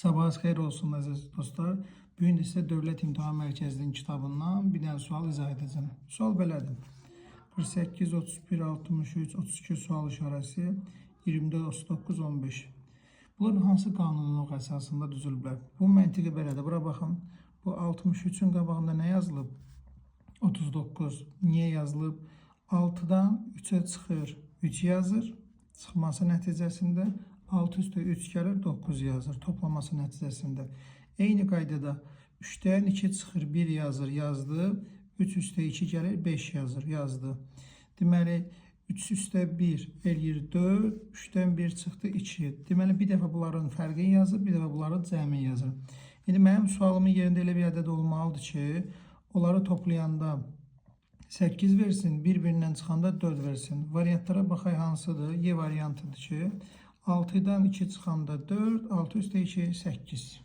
Sabahınız xeyir olsun əziz dostlar. Bu gün sizə Dövlət İmtahan Mərkəzinin kitabından bir dənə sual izah edəcəm. Sual belədir. 48, 31, 63, 32 sual işarəsi, 24, 39, 15. Bunların hansı qanunluq əsasında düzülüblər? Bu məntiqi belədir. Bura baxın. Bu 63-ün qabağında nə yazılıb? 39. Niyə yazılıb? 6-dan 3-ə çıxır, 3 yazır. Çıxması nəticəsində 6 üstə 3 gəlir, 9 yazır toplaması nəticəsində. Eyni qaydada 3-dən 2 çıxır, 1 yazır, yazdı. 3 üstə 2 gəlir, 5 yazır, yazdı. Deməli, 3 üstə 1 eləyir 4, 3-dən 1 çıxdı 2. Deməli, bir dəfə bunların fərqini yazır, bir dəfə bunların cəmini yazır. İndi mənim sualımın yerində elə bir ədəd olmalıdır ki, onları toplayanda 8 versin, bir-birindən çıxanda 4 versin. Variantlara baxay hansıdır? Y variantıdır ki, 6-dan 2 çıxanda 4, 6 üstə 2, 8.